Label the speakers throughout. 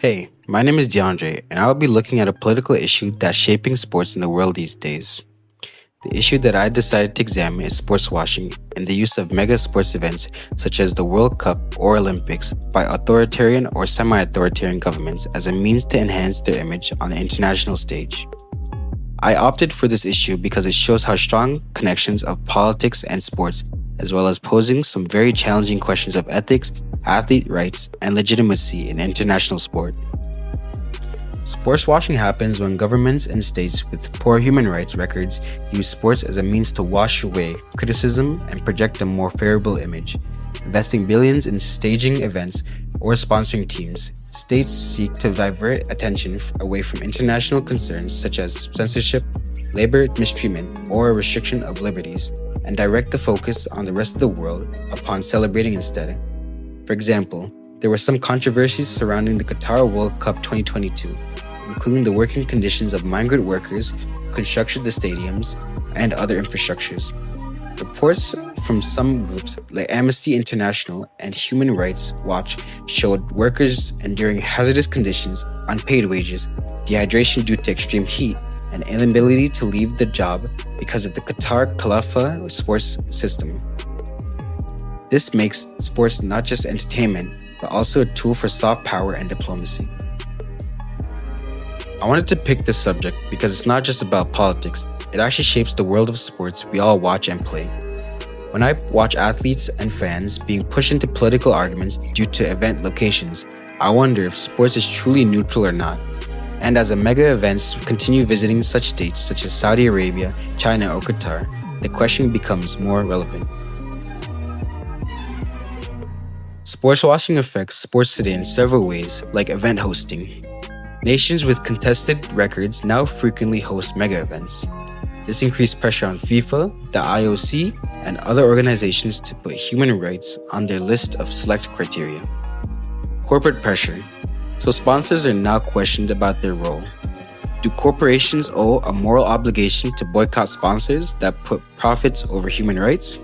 Speaker 1: Hey, my name is Deondre, and I will be looking at a political issue that's shaping sports in the world these days. The issue that I decided to examine is sports washing and the use of mega sports events such as the World Cup or Olympics by authoritarian or semi authoritarian governments as a means to enhance their image on the international stage. I opted for this issue because it shows how strong connections of politics and sports, as well as posing some very challenging questions of ethics, athlete rights, and legitimacy in international sport. Sports washing happens when governments and states with poor human rights records use sports as a means to wash away criticism and project a more favorable image. Investing billions into staging events or sponsoring teams, states seek to divert attention away from international concerns such as censorship, labor mistreatment, or a restriction of liberties, and direct the focus on the rest of the world upon celebrating instead. For example, there were some controversies surrounding the Qatar World Cup 2022, including the working conditions of migrant workers who constructed the stadiums and other infrastructures. Reports from some groups like Amnesty International and Human Rights Watch showed workers enduring hazardous conditions, unpaid wages, dehydration due to extreme heat, and inability to leave the job because of the Qatar Khalifa sports system. This makes sports not just entertainment, but also a tool for soft power and diplomacy. I wanted to pick this subject because it's not just about politics, it actually shapes the world of sports we all watch and play. When I watch athletes and fans being pushed into political arguments due to event locations, I wonder if sports is truly neutral or not. And as mega events continue visiting such states such as Saudi Arabia, China, or Qatar, the question becomes more relevant. Sports washing affects sports today in several ways, like event hosting. Nations with contested records now frequently host mega events. This increased pressure on FIFA, the IOC, and other organizations to put human rights on their list of select criteria. Corporate pressure. So sponsors are now questioned about their role. Do corporations owe a moral obligation to boycott sponsors that put profits over human rights?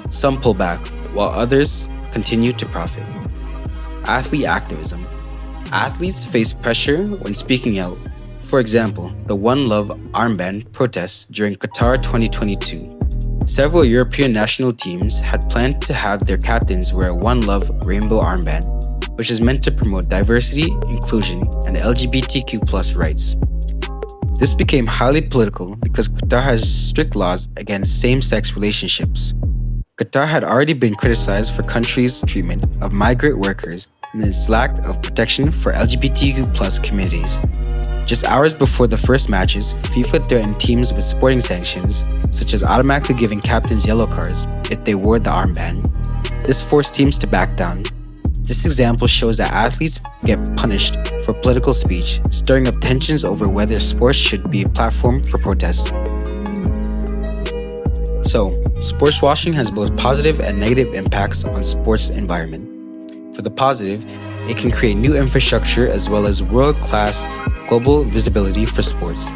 Speaker 1: Some pull back, while others continue to profit. Athlete activism. Athletes face pressure when speaking out. For example, the One Love armband protests during Qatar 2022. Several European national teams had planned to have their captains wear a One Love rainbow armband, which is meant to promote diversity, inclusion, and LGBTQ+ rights. This became highly political because Qatar has strict laws against same-sex relationships. Qatar had already been criticized for country's treatment of migrant workers and its lack of protection for LGBTQ+ communities. Just hours before the first matches, FIFA threatened teams with sporting sanctions, such as automatically giving captains yellow cards if they wore the armband. This forced teams to back down. This example shows that athletes get punished for political speech, stirring up tensions over whether sports should be a platform for protest. So, sports washing has both positive and negative impacts on sports environment. For the positive, it can create new infrastructure as well as world-class global visibility for sports.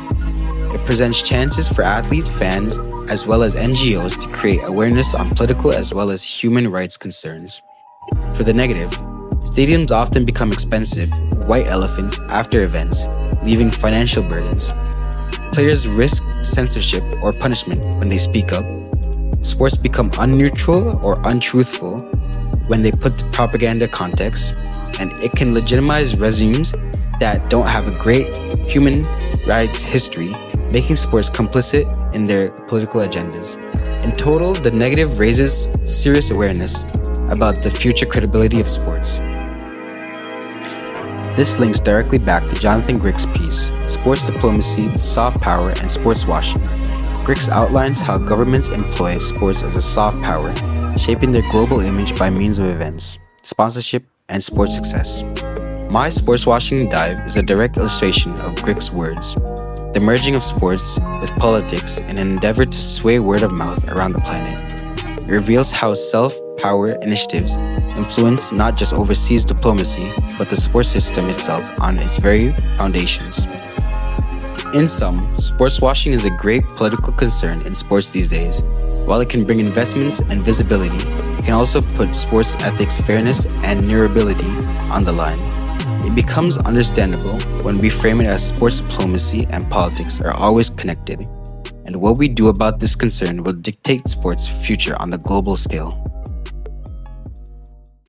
Speaker 1: It presents chances for athletes, fans, as well as NGOs to create awareness on political as well as human rights concerns. For the negative, stadiums often become expensive, white elephants after events, leaving financial burdens. Players risk censorship or punishment when they speak up. Sports become unneutral or untruthful when they put the propaganda context, and it can legitimize regimes that don't have a great human rights history, making sports complicit in their political agendas. In total, the negative raises serious awareness about the future credibility of sports. This links directly back to Jonathan Grick's piece, Sports Diplomacy, Soft Power, and Sports Washing. Grix outlines how governments employ sports as a soft power, shaping their global image by means of events, sponsorship, and sports success. My sports washing dive is a direct illustration of Grick's words, the merging of sports with politics in an endeavor to sway word of mouth around the planet. It reveals how self-power initiatives influence not just overseas diplomacy, but the sports system itself on its very foundations. In sum, sports washing is a great political concern in sports these days. While it can bring investments and visibility, it can also put sports ethics, fairness, and durability on the line. It becomes understandable when we frame it as sports diplomacy and politics are always connected, and what we do about this concern will dictate sports' future on the global scale.